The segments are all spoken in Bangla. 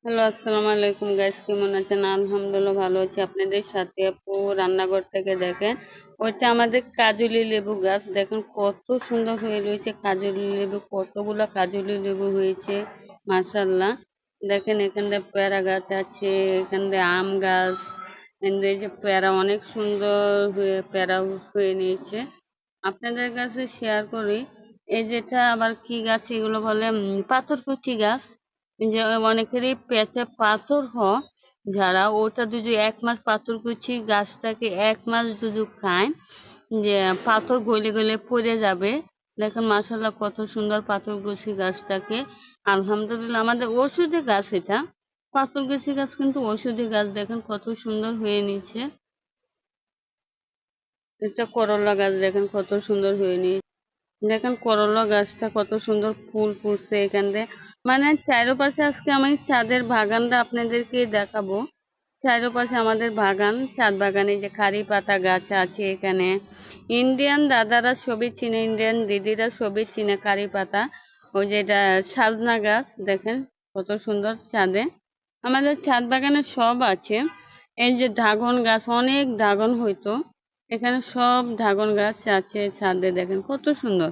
হ্যালো, আসসালামু আলাইকুম গাইস, কেমন আছেন? আলহামদুলিল্লাহ ভালো আছি। আপনাদের সাথে আপু রান্নাঘর থেকে দেখেন, ওইটা আমাদের কাজুলি লেবু গাছ। দেখেন কত সুন্দর হয়ে রয়েছে কাজুলি লেবু, কতগুলো কাজুলি লেবু হয়েছে, মাশাআল্লাহ। দেখেন এখানে পেয়ারা গাছ আছে, এখানে আম গাছ, এখানে এই যে পেয়ারা অনেক সুন্দর হয়ে পেয়ারা হয়ে নিয়েছে। আপনাদের কাছে শেয়ার করি, এই যেটা আবার কি গাছ এগুলো বলে, পাথরকুচি গাছ। যে অনেকেরই পেটে পাথর হয়, যারা ওটা যদি 1 মাস পাথরকুচি গাছটাকে 1 মাস যদি খায়, যে পাথর গলে গলে পড়ে যাবে। দেখেন মাশাআল্লাহ কত সুন্দর পাথরকুচি গাছটাকে। আলহামদুলিল্লাহ আমাদের ওষুধি গাছ এটা। পাথরকুচি গাছ কিন্তু ওষুধি গাছ, দেখেন কত সুন্দর হয়ে নিচ্ছে। এটা করলা গাছ, দেখেন কত সুন্দর হয়ে নিয়েছে। দেখেন করলা গাছটা কত সুন্দর ফুল ফুটছে এখান দিয়ে। মানে চারপাশে আজকে আমি ছাদের বাগানটা আপনাদেরকে দেখাবো। চারপাশে আমাদের বাগান, ছাদ বাগানে যে কারি পাতা গাছ আছে এখানে। ইন্ডিয়ান দাদারা সবই চিনে, ইন্ডিয়ান দিদিরা সবই চিনে কারি পাতা। ওই যে এটা সাজনা গাছ, দেখেন কত সুন্দর ছাদে। আমাদের ছাদ বাগানে সব আছে। এই যে ড্রাগন গাছ, অনেক ড্রাগন হইতো। এখানে সব ড্রাগন গাছ আছে ছাদে, দেখেন কত সুন্দর।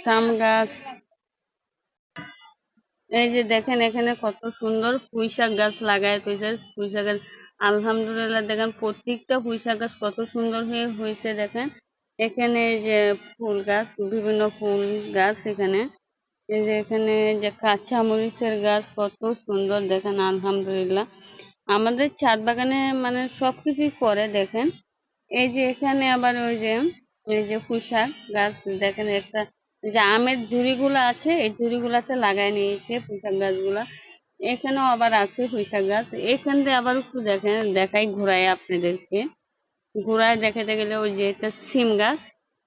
জাম গাছ, এই যে দেখেন এখানে কত সুন্দর পুঁই শাক গাছ লাগায় রয়েছে। পুঁই শাক গাছ আলহামদুলিল্লাহ, দেখেন প্রত্যেকটা পুঁই শাক গাছ কত সুন্দর হয়ে হয়েছে। দেখেন এখানে এই যে ফুল গাছ, বিভিন্ন ফুল গাছ এখানে। এই যে এখানে যে কাঁচা মরিচের গাছ কত সুন্দর, দেখেন আলহামদুলিল্লাহ। আমাদের ছাদ বাগানে মানে সবকিছুই করে দেখেন। এই যে এখানে আবার ওই যে এই যে পুঁইশাক গাছ, দেখেন একটা এই যে আমের ঝুড়িগুলো আছে, এই ঝুড়িগুলাতে লাগাই নিয়েছে পুঁইশাক গাছগুলা। এখানেও আবার আছে পুঁইশাক গাছ। এখান দিয়ে আবার একটু দেখেন, দেখাই ঘোরায় আপনাদেরকে। ঘোরায় দেখাতে গেলে ওই যে এটা সিম গাছ,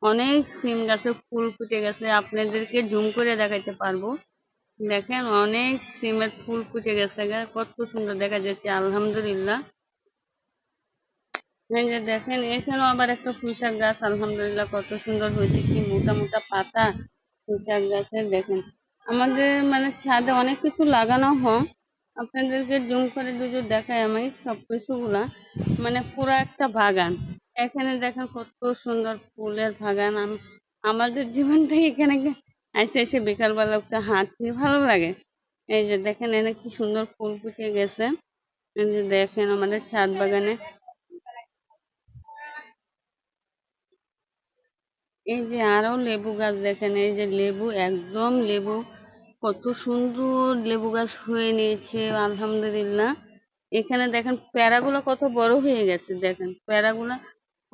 অনেক সিম গাছে ফুল ফুটে গেছে, আপনাদেরকে জুম করে দেখাইতে পারবো। দেখেন অনেক সিমের ফুল ফুটে গেছে কত সুন্দর দেখা যাচ্ছে আলহামদুলিল্লাহ। এই যে দেখেন এখানেও আবার একটা পুঁইশাক গাছ, আলহামদুলিল্লাহ কত সুন্দর হয়েছে, কি মোটা মোটা পাতা পুঁইশাক গাছের। দেখেন আমাদের মানে ছাদে অনেক কিছু লাগানো হয়, আপনাদেরকে জুম করে যদি দেখাই আমি সব কিছুগুলা, মানে পুরো একটা বাগান। এখানে দেখেন কত সুন্দর ফুলের বাগান। আমাদের জীবনটাই এখানে এসে এসে বিকালবেলা একটা হাঁটতে ভালো লাগে। এই যে দেখেন এখানে কি সুন্দর ফুল ফুটে গেছে। এই যে দেখেন আমাদের ছাদ বাগানে এই যে আরো লেবু গাছ, দেখেন এই যে লেবু, একদম লেবু, কত সুন্দর লেবু গাছ হয়ে নিয়েছে আলহামদুলিল্লাহ। এখানে দেখেন পেয়ারাগুলো কত বড় হয়ে গেছে, দেখেন পেয়ারাগুলো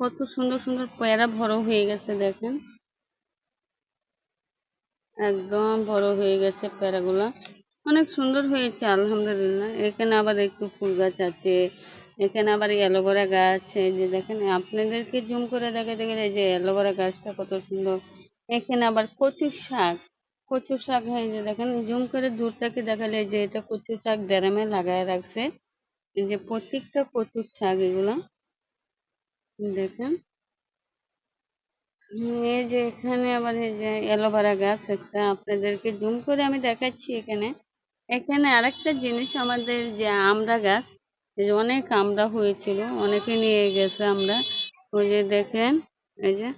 কত সুন্দর সুন্দর পেয়ারা বড় হয়ে গেছে। দেখেন একদম বড় হয়ে গেছে পেয়ারাগুলো, অনেক সুন্দর হয়েছে আলহামদুলিল্লাহ। এখানে আবার একটু ফুল গাছ আছে, এখানে আবার অ্যালোভেরা গাছ। এই যে দেখেন আপনাদেরকে জুম করে দেখাতে গেলে এই যে অ্যালোভেরা গাছটা কত সুন্দর। এখানে আবার কচু শাক, কচু শাক, এই যে দেখেন জুম করে দূর থেকে দেখালে এই যে এটা কচু শাক ড্রামে লাগায় রাখছে। এই যে প্রত্যেকটা কচুর শাক এগুলো, দেখেন। এই যে এখানে আবার এই যে অ্যালোভেরা গাছ একটা, আপনাদেরকে জুম করে আমি দেখাচ্ছি এখানে। এখানে আরেকটা জিনিস আমাদের যে আমড়া গাছ, এই যে অনেক আমড়া হয়েছিল, অনেকে নিয়ে গেছে আমরা। ওই যে দেখেন এই যে